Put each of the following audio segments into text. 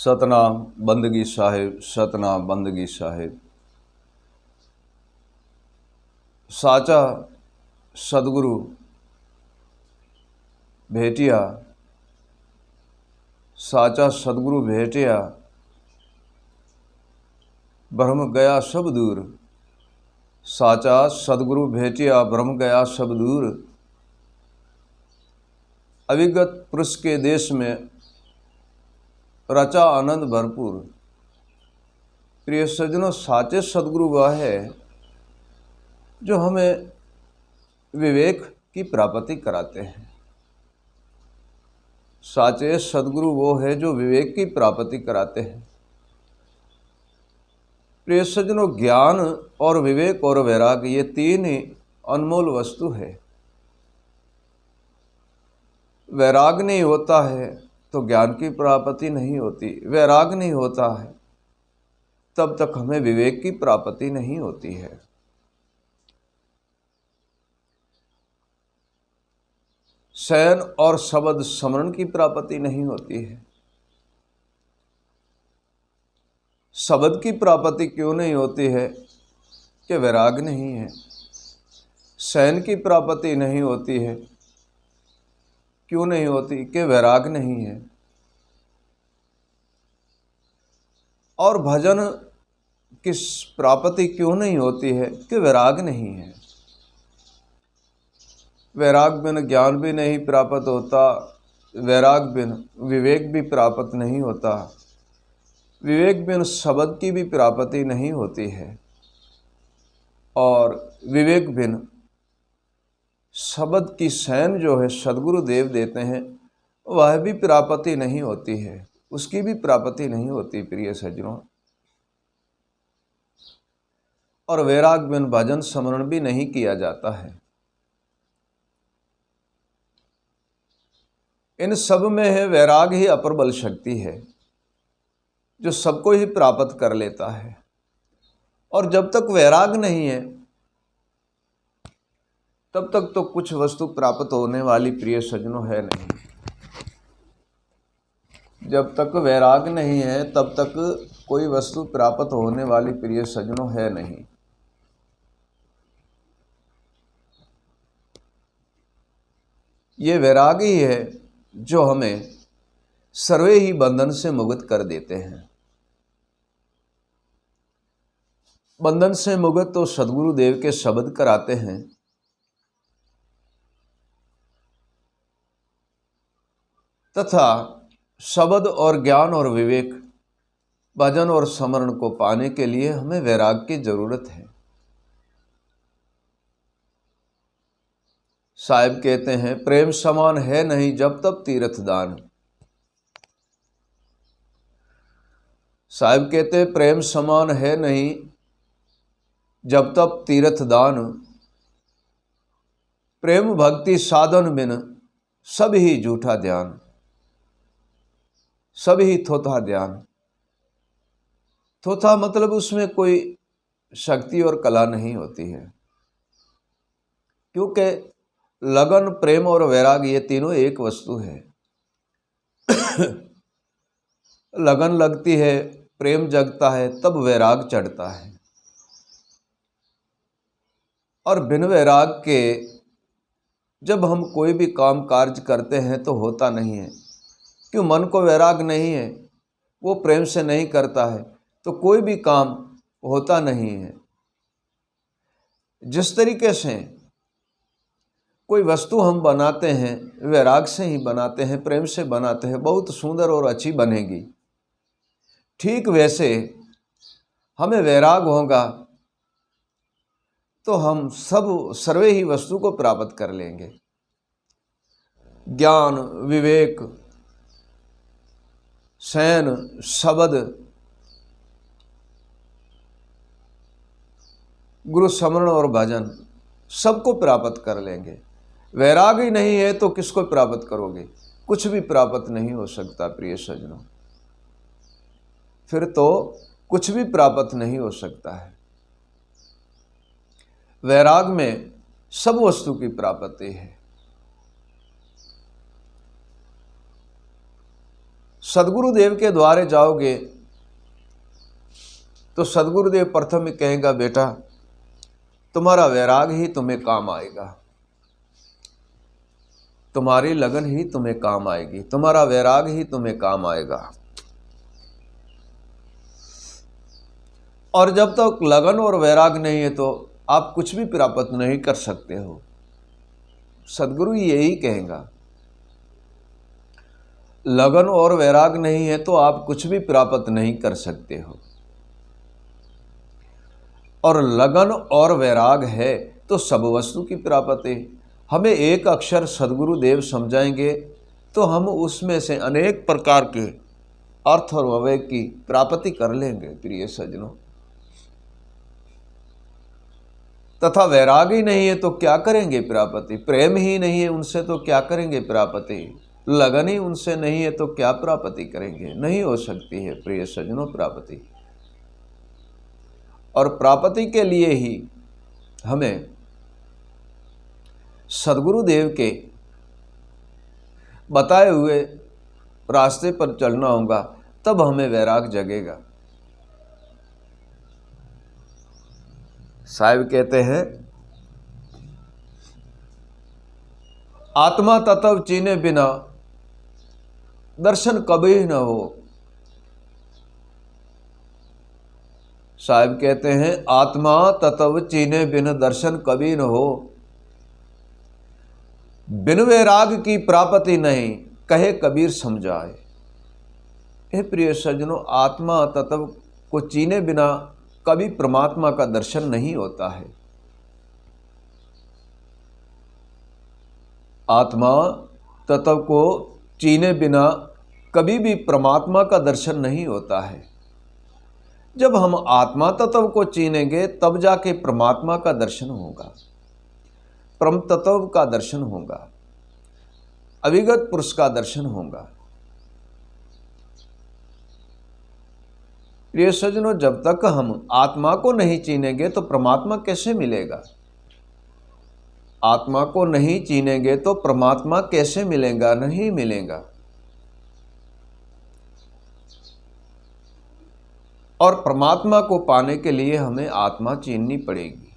सतनाम बंदगी साहिब, सतनाम बंदगी साहिब। साचा सदगुरु भेटिया, साचा सदगुरु भेटिया, ब्रह्म गया सब दूर। साचा सदगुरु भेटिया, ब्रह्म गया सब दूर। अविगत पुरुष के देश में रचा आनंद भरपूर। प्रिय सज्जनों, साचे सदगुरु वह है जो हमें विवेक की प्राप्ति कराते हैं। साचे सदगुरु वो है जो विवेक की प्राप्ति कराते हैं। प्रिय सज्जनों, ज्ञान और विवेक और वैराग्य ये तीन ही अनमोल वस्तु है। वैराग्य नहीं होता है तो ज्ञान की प्राप्ति नहीं होती। वैराग्य नहीं होता है तब तक हमें विवेक की प्राप्ति नहीं होती है। शयन और शब्द स्मरण की प्राप्ति नहीं होती है। शब्द की प्राप्ति क्यों नहीं होती है कि वैराग्य नहीं है। शयन की प्राप्ति नहीं होती है, क्यों नहीं होती कि वैराग्य नहीं है। और भजन की प्राप्ति क्यों नहीं होती है कि वैराग्य नहीं है। वैराग्य बिन ज्ञान भी नहीं प्राप्त होता, वैराग्य बिन विवेक भी प्राप्त नहीं होता, विवेक बिन शब्द की भी प्राप्ति नहीं होती है, और विवेक बिन शब्द की शयन जो है सदगुरु देव देते हैं वह भी प्राप्ति नहीं होती है, उसकी भी प्राप्ति नहीं होती प्रिय सज्जनों। और वैराग्य बिन भजन स्मरण भी नहीं किया जाता है। इन सब में है वैराग्य ही अपर बल शक्ति है जो सबको ही प्राप्त कर लेता है। और जब तक वैराग्य नहीं है तब तक तो कुछ वस्तु प्राप्त होने वाली प्रिय सज्जनों है नहीं। जब तक वैराग्य नहीं है तब तक कोई वस्तु प्राप्त होने वाली प्रिय सज्जनों है नहीं। ये वैराग्य ही है जो हमें सर्वे ही बंधन से मुक्त कर देते हैं। बंधन से मुक्त तो सदगुरु देव के शब्द कराते हैं। तथा शब्द और ज्ञान और विवेक, भजन और स्मरण को पाने के लिए हमें वैराग्य की जरूरत है। साहिब कहते हैं, प्रेम समान है नहीं जब तब तीर्थ दान। साहिब कहते हैं, प्रेम समान है नहीं जब तब तीर्थ दान। प्रेम भक्ति साधन बिन सब ही झूठा ध्यान, सब ही थोथा ध्यान। थोथा मतलब उसमें कोई शक्ति और कला नहीं होती है, क्योंकि लगन, प्रेम और वैराग्य ये तीनों एक वस्तु है। लगन लगती है, प्रेम जगता है, तब वैराग चढ़ता है। और बिन वैराग के जब हम कोई भी काम कार्य करते हैं तो होता नहीं है। क्यों? मन को वैराग नहीं है, वो प्रेम से नहीं करता है तो कोई भी काम होता नहीं है। जिस तरीके से कोई वस्तु हम बनाते हैं वैराग से ही बनाते हैं, प्रेम से बनाते हैं, बहुत सुंदर और अच्छी बनेगी। ठीक वैसे हमें वैराग होगा तो हम सर्वे ही वस्तु को प्राप्त कर लेंगे। ज्ञान, विवेक, शयन, शब्द, गुरु स्मरण और भजन सबको प्राप्त कर लेंगे। वैराग ही नहीं है तो किसको प्राप्त करोगे? कुछ भी प्राप्त नहीं हो सकता प्रिय सज्जनों। फिर तो कुछ भी प्राप्त नहीं हो सकता है। वैराग में सब वस्तु की प्राप्ति है। सदगुरुदेव के द्वारे जाओगे तो सदगुरुदेव प्रथम ही कहेगा, बेटा तुम्हारा वैराग ही तुम्हें काम आएगा, तुम्हारी लगन ही तुम्हें काम आएगी, तुम्हारा वैराग ही तुम्हें काम आएगा। और जब तक लगन और वैराग नहीं है तो आप कुछ भी प्राप्त नहीं कर सकते हो। सदगुरु यही कहेगा, लगन और वैराग नहीं है तो आप कुछ भी प्राप्त नहीं कर सकते हो। और लगन और वैराग है तो सब वस्तु की प्राप्ति। हमें एक अक्षर सदगुरुदेव समझाएंगे तो हम उसमें से अनेक प्रकार के अर्थ और विवेक की प्राप्ति कर लेंगे प्रिय सज्जनों। तथा वैराग ही नहीं है तो क्या करेंगे प्राप्ति, प्रेम ही नहीं है उनसे तो क्या करेंगे प्राप्ति, लगन ही उनसे नहीं है तो क्या प्राप्ति करेंगे, नहीं हो सकती है प्रिय सज्जनों प्राप्ति। और प्राप्ति के लिए ही हमें सदगुरुदेव के बताए हुए रास्ते पर चलना होगा, तब हमें वैराग जगेगा। साहिब कहते हैं, आत्मा तत्व चीने बिना दर्शन कभी न हो। साहिब कहते हैं, आत्मा तत्व चीने बिन दर्शन कभी न हो, बिन वैराग की प्राप्ति नहीं कहे कबीर समझाए। हे प्रिय सज्जनों, आत्मा तत्व को चीने बिना कभी परमात्मा का दर्शन नहीं होता है। आत्मा तत्व को चीने बिना कभी भी परमात्मा का दर्शन नहीं होता है। जब हम आत्मा तत्व को चीनेंगे तब जाके परमात्मा का दर्शन होगा, परम तत्व का दर्शन होगा, अविगत पुरुष का दर्शन होगा। प्रिय सज्जनों, जब तक हम आत्मा को नहीं चीनेंगे तो परमात्मा कैसे मिलेगा? आत्मा को नहीं चीनेंगे तो परमात्मा कैसे मिलेगा? नहीं मिलेगा। और परमात्मा को पाने के लिए हमें आत्मा चीननी पड़ेगी।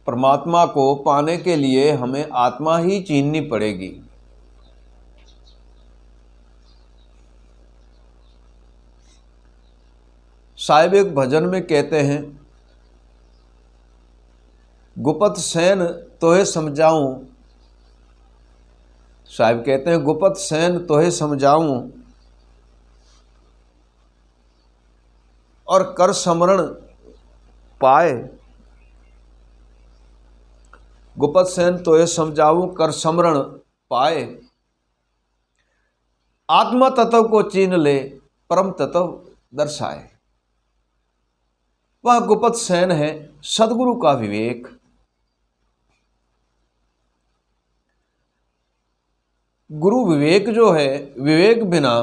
परमात्मा को पाने के लिए हमें आत्मा ही चीननी पड़ेगी। साहिब एक भजन में कहते हैं, गुपत सैन तोहे समझाऊं। साहिब कहते हैं, गुपत सैन तोहे समझाऊं और कर समरण पाए। गुपत सैन तोहे समझाऊं कर समरण पाए, आत्मा तत्व को चीन ले परम तत्व दर्शाए। वह गुपत सैन है सदगुरु का विवेक। गुरु विवेक जो है, विवेक बिना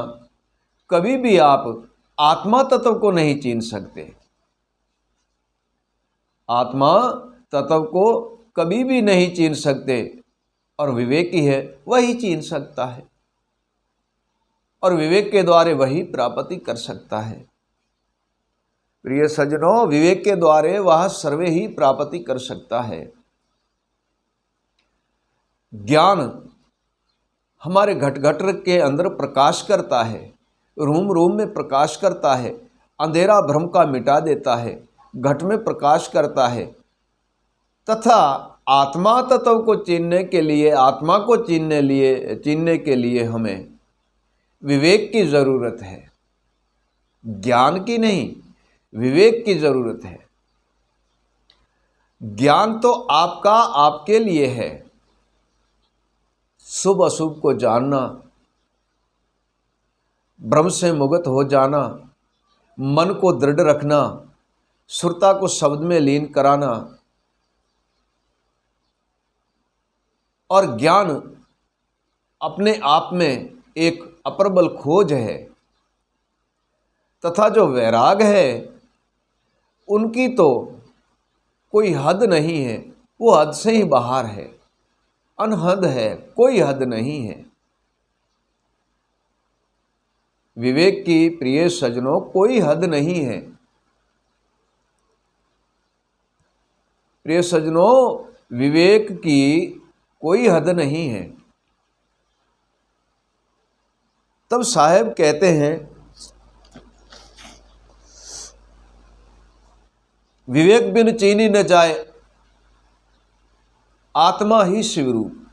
कभी भी आप आत्मा तत्व को नहीं चीन सकते। आत्मा तत्व को कभी भी नहीं चीन सकते और विवेक ही है वही चीन सकता है, और विवेक के द्वारे वही प्राप्ति कर सकता है। प्रिय सज्जनों, विवेक के द्वारे वह सर्वे ही प्राप्ति कर सकता है। ज्ञान हमारे घट घट के अंदर प्रकाश करता है, रूम रूम में प्रकाश करता है, अंधेरा भ्रम का मिटा देता है, घट में प्रकाश करता है। तथा आत्मा तत्व को चीनने के लिए, आत्मा को चीनने के लिए हमें विवेक की जरूरत है, ज्ञान की नहीं, विवेक की जरूरत है। ज्ञान तो आपका आपके लिए है, शुभ अशुभ को जानना, भ्रम से मुक्त हो जाना, मन को दृढ़ रखना, सुरता को शब्द में लीन कराना। और ज्ञान अपने आप में एक अप्रबल खोज है। तथा जो वैराग है उनकी तो कोई हद नहीं है, वो हद से ही बाहर है। अनहद है, कोई हद नहीं है। विवेक की प्रिय सज्जनों कोई हद नहीं है। प्रिय सज्जनों, विवेक की कोई हद नहीं है। तब साहब कहते हैं, विवेक बिन चीनी न जाए, आत्मा ही शिवरूप।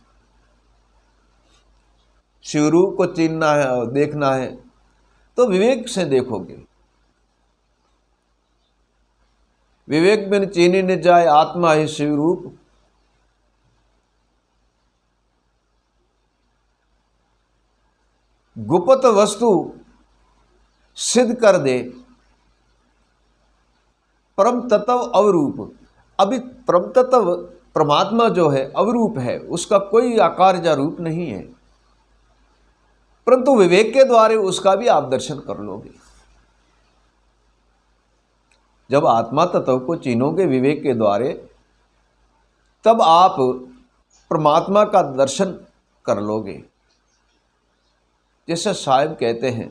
शिवरूप को चीनना है और देखना है तो विवेक से देखोगे। विवेक बिन चीनी न जाए, आत्मा ही शिवरूप। गुप्त वस्तु सिद्ध कर दे, परम तत्व अवरूप। अभी परम तत्व परमात्मा जो है अवरूप है, उसका कोई आकार या रूप नहीं है, परंतु विवेक के द्वारा उसका भी आप दर्शन कर लोगे। जब आत्मा तत्व को चीनोगे विवेक के द्वारा, तब आप परमात्मा का दर्शन कर लोगे। जैसे साहिब कहते हैं,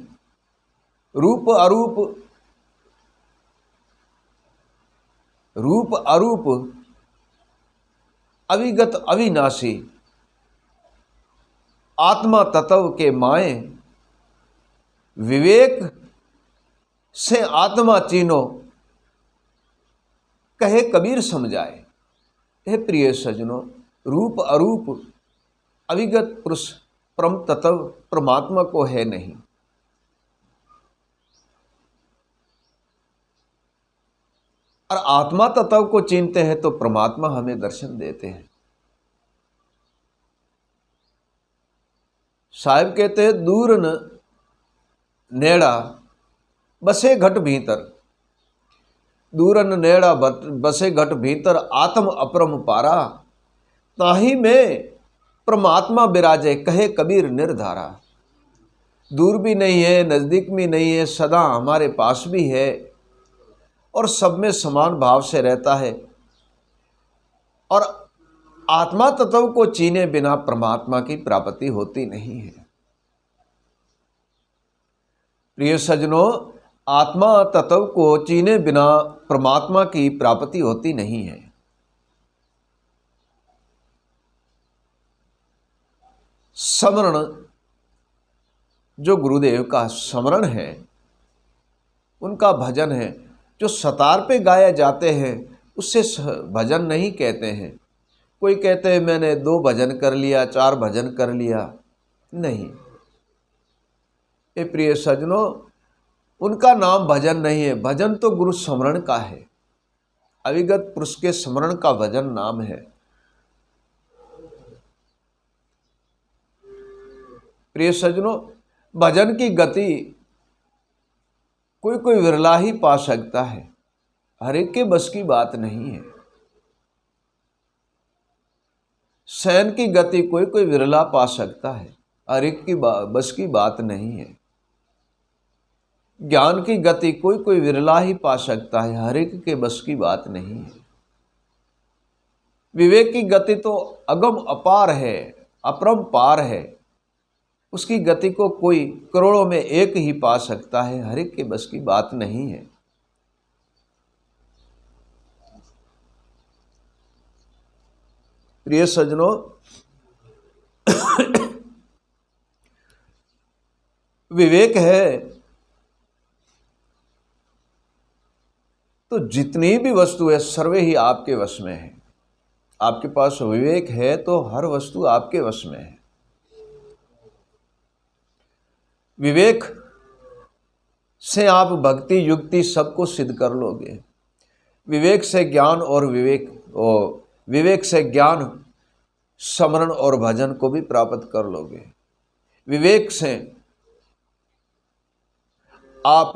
रूप अरूप, रूप अरूप अविगत अविनाशी, आत्मा तत्व के माए, विवेक से आत्मा चीनो, कहे कबीर समझाए। हे प्रिय सज्जनों, रूप अरूप अविगत पुरुष परम तत्व परमात्मा को है नहीं। और आत्मा तत्व को चिन्हते हैं तो परमात्मा हमें दर्शन देते हैं। साहिब कहते हैं, दूर न नेड़ा बसे घट भीतर, दूरन नेड़ा बसे घट भीतर, आत्म अपरम पारा, ताही में परमात्मा विराजे, कहे कबीर निर्धारा। दूर भी नहीं है, नज़दीक भी नहीं है, सदा हमारे पास भी है और सब में समान भाव से रहता है। और आत्मा तत्व को चीने बिना परमात्मा की प्राप्ति होती नहीं है। प्रिय सज्जनों, आत्मा तत्व को चीने बिना परमात्मा की प्राप्ति होती नहीं है। स्मरण, जो गुरुदेव का स्मरण है, उनका भजन है, जो सतार पे गाए जाते हैं, उससे भजन नहीं कहते हैं। कोई कहते हैं मैंने 2 भजन कर लिया, 4 भजन कर लिया, नहीं। ये प्रिय सज्जनों, उनका नाम भजन नहीं है। भजन तो गुरु स्मरण का है, अविगत पुरुष के स्मरण का भजन नाम है। प्रिय सज्जनों, भजन की गति कोई कोई विरला ही पा सकता है, हर एक के बस की बात नहीं है। शयन की गति कोई कोई विरला पा सकता है, हर एक की बस की बात नहीं है। ज्ञान की गति कोई कोई विरला ही पा सकता है, हर एक के बस की बात नहीं है। विवेक की गति तो अगम अपार है, अपरंपार है, उसकी गति को कोई करोड़ों में एक ही पा सकता है, हर एक के बस की बात नहीं है। प्रिय सज्जनों, विवेक है तो जितनी भी वस्तु है सर्वे ही आपके वश में है। आपके पास विवेक है तो हर वस्तु आपके वश में है। विवेक से आप भक्ति युक्ति सबको सिद्ध कर लोगे। विवेक से ज्ञान और विवेक से ज्ञान, स्मरण और भजन को भी प्राप्त कर लोगे। विवेक से आप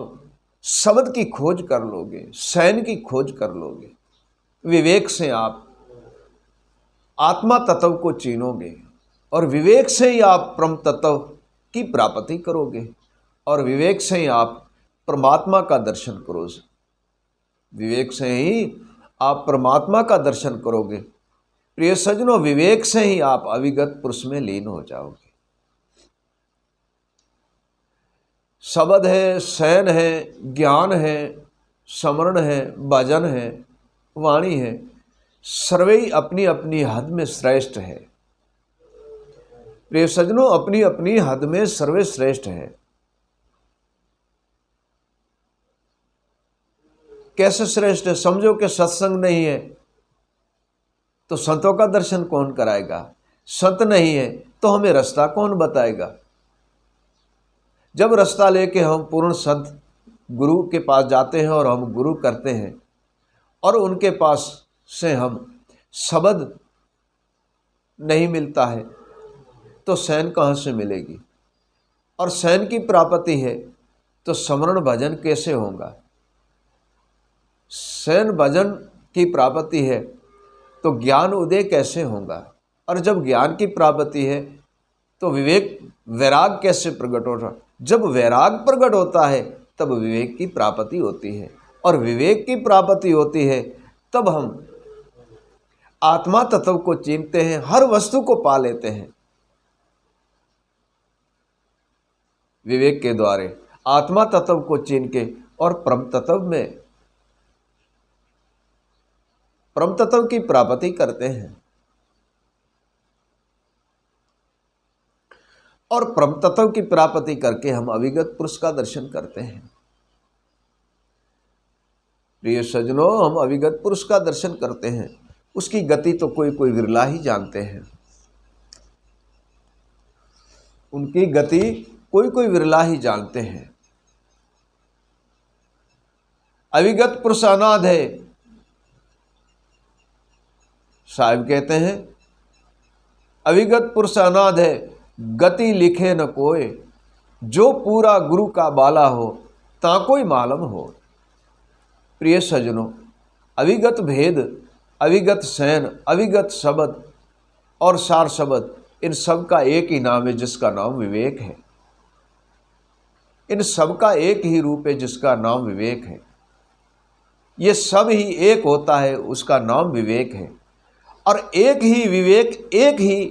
शब्द की खोज कर लोगे, शयन की खोज कर लोगे। विवेक से आप आत्मा तत्व को चीनोगे और विवेक से ही आप परम तत्व की प्राप्ति करोगे और विवेक से ही आप परमात्मा का दर्शन करोगे। विवेक से ही आप परमात्मा का दर्शन करोगे प्रिय सज्जनों, विवेक से ही आप अविगत पुरुष में लीन हो जाओगे। शब्द है, शयन है, ज्ञान है, स्मरण है, भजन है, वाणी है, सर्वे अपनी अपनी हद में श्रेष्ठ है। प्रिय सज्जनों, अपनी अपनी हद में सर्वे श्रेष्ठ है। कैसे श्रेष्ठ है? समझो कि सत्संग नहीं है तो संतों का दर्शन कौन कराएगा? संत नहीं है तो हमें रास्ता कौन बताएगा? जब रास्ता लेके हम पूर्ण संत गुरु के पास जाते हैं और हम गुरु करते हैं और उनके पास से हम शब्द नहीं मिलता है तो शयन कहाँ से मिलेगी? और शयन की प्राप्ति है तो स्मरण भजन कैसे होगा? शयन भजन की प्राप्ति है तो ज्ञान उदय कैसे होगा? और जब ज्ञान की प्राप्ति है तो विवेक वैराग कैसे प्रकट होगा? जब वैराग प्रकट होता है तब विवेक की प्राप्ति होती है, और विवेक की प्राप्ति होती है तब हम आत्मा तत्व को चिन्हते हैं, हर वस्तु को पा लेते हैं। विवेक के द्वारा आत्मा तत्व को चिन्ह के और परम तत्व की प्राप्ति करते हैं, और परम तत्व की प्राप्ति करके हम अविगत पुरुष का दर्शन करते हैं। प्रिय सज्जनों, हम अविगत पुरुष का दर्शन करते हैं, उसकी गति तो कोई कोई विरला ही जानते हैं। उनकी गति कोई कोई विरला ही जानते हैं। अविगत पुरुष अनाद है। साहिब कहते हैं अविगत पुरुष अनाद है, गति लिखे न कोय, जो पूरा गुरु का बाला हो ता कोई मालूम हो। प्रिय सज्जनों, अविगत भेद, अविगत शयन, अविगत शब्द और सार शब्द, इन सब का एक ही नाम है जिसका नाम विवेक है। इन सब का एक ही रूप है जिसका नाम विवेक है। ये सब ही एक होता है, उसका नाम विवेक है। और एक ही विवेक, एक ही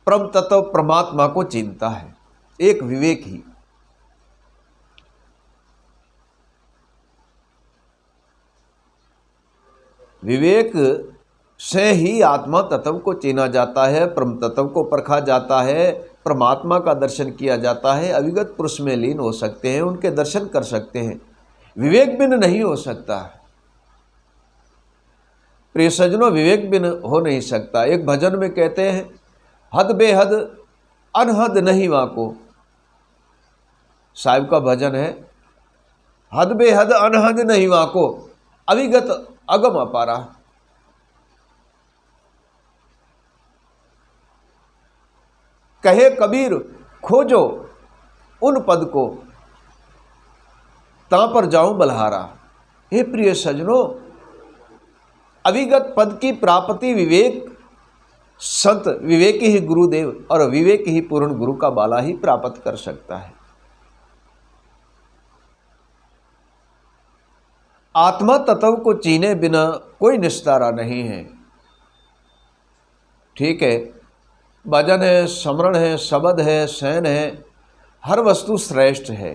परम तत्व परमात्मा को चिंता है, एक विवेक ही। विवेक से ही आत्मा तत्व को चिना जाता है, परम तत्व को परखा जाता है, परमात्मा का दर्शन किया जाता है। अविगत पुरुष में लीन हो सकते हैं, उनके दर्शन कर सकते हैं। विवेक बिन नहीं हो सकता। प्रिय सज्जनों, विवेक बिन हो नहीं सकता। एक भजन में कहते हैं, हद बेहद अनहद नहीं वाको। साहिब का भजन है, हद बेहद अनहद नहीं वाको, अविगत अगम अपारा। कहे कबीर खोजो उन पद को, ता पर जाऊं बलहारा। हे प्रिय सज्जनों, अविगत पद की प्राप्ति विवेक संत, विवेक ही गुरुदेव और विवेक ही पूर्ण गुरु का बाला ही प्राप्त कर सकता है। आत्मा तत्व को चीने बिना कोई निस्तारा नहीं है। ठीक है, भजन है, स्मरण है, शब्द है, शयन है, हर वस्तु श्रेष्ठ है,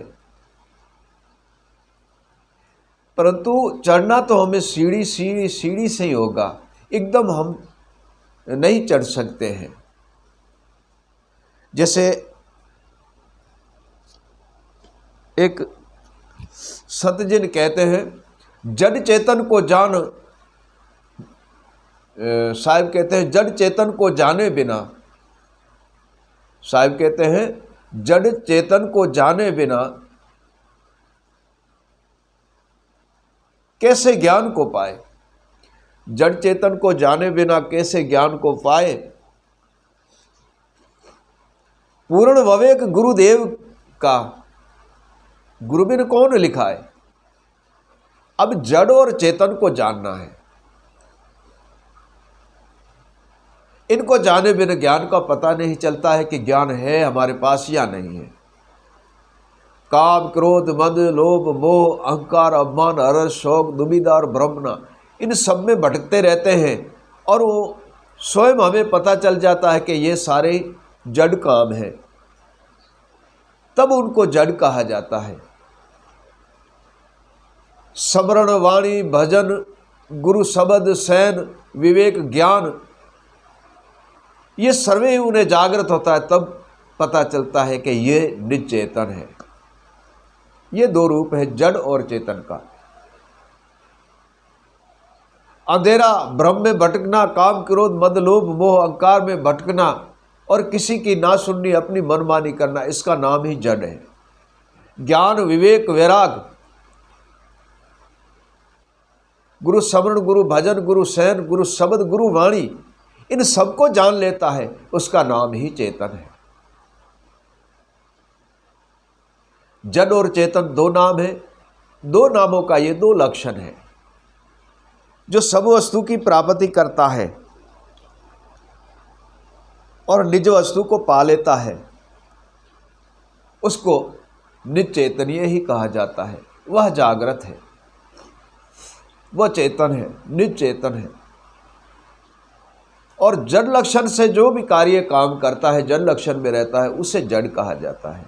परंतु चढ़ना तो हमें सीढ़ी सीढ़ी सीढ़ी से ही होगा। एकदम हम नहीं चढ़ सकते हैं। जैसे एक संत जिन कहते हैं, जड़ चेतन को जान, साहिब कहते हैं जड़ चेतन को जाने बिना, साहिब कहते हैं जड़ चेतन को जाने बिना कैसे ज्ञान को पाए। जड़ चेतन को जाने बिना कैसे ज्ञान को पाए। पूर्ण विवेक गुरुदेव का, गुरु बिन कौन लिखा है। अब जड़ और चेतन को जानना है। इनको जाने बिना ज्ञान का पता नहीं चलता है कि ज्ञान है हमारे पास या नहीं है। काम, क्रोध, मद, लोभ, मोह, अहंकार, अभिमान, हर्ष, शोक, दुविधा और भ्रमना, इन सब में भटकते रहते हैं और वो स्वयं हमें पता चल जाता है कि ये सारे जड़ काम है, तब उनको जड़ कहा जाता है। स्मरण वाणी भजन गुरु शब्द सैन विवेक ज्ञान, ये सर्वे ही उन्हें जागृत होता है, तब पता चलता है कि ये निज चेतन है। ये दो रूप है जड़ और चेतन का। अंधेरा भ्रम में भटकना, काम क्रोध मद लोभ मोह अहंकार में भटकना और किसी की ना सुननी, अपनी मनमानी करना, इसका नाम ही जड़ है। ज्ञान विवेक वैराग, गुरु स्मरण गुरु भजन गुरु सैन गुरु शब्द गुरु वाणी, इन सबको जान लेता है, उसका नाम ही चेतन है। जड़ और चेतन दो नाम है, दो नामों का ये दो लक्षण है। जो सब वस्तु की प्राप्ति करता है और निज वस्तु को पा लेता है, उसको निज चैतन्य ही कहा जाता है। वह जागृत है, वह चेतन है, निज चेतन है। और जड़ लक्षण से जो भी कार्य काम करता है, जड़ लक्षण में रहता है, उसे जड़ कहा जाता है।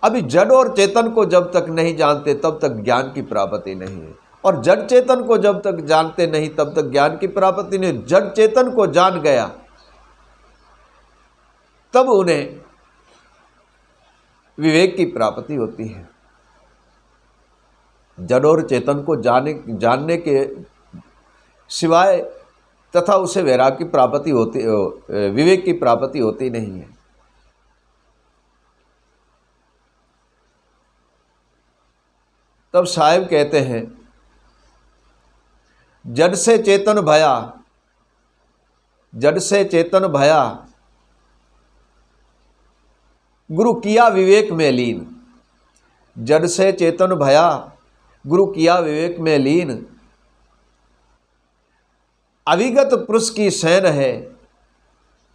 अभी जड़ और चेतन को जब तक नहीं जानते तब तक ज्ञान की प्राप्ति नहीं है, और जड़ चेतन को जब तक जानते नहीं तब तक ज्ञान की प्राप्ति नहीं। जड़ चेतन को जान गया तब उन्हें विवेक की प्राप्ति होती है। जड़ और चेतन को जानने के सिवाय तथा उसे वैराग की प्राप्ति होती, विवेक की प्राप्ति होती नहीं है। तब साहेब कहते हैं, जड़ से चेतन भया, जड़ से चेतन भया, गुरु किया विवेक में लीन। जड़ से चेतन भया, गुरु किया विवेक में लीन। अविगत पुरुष की सैन है,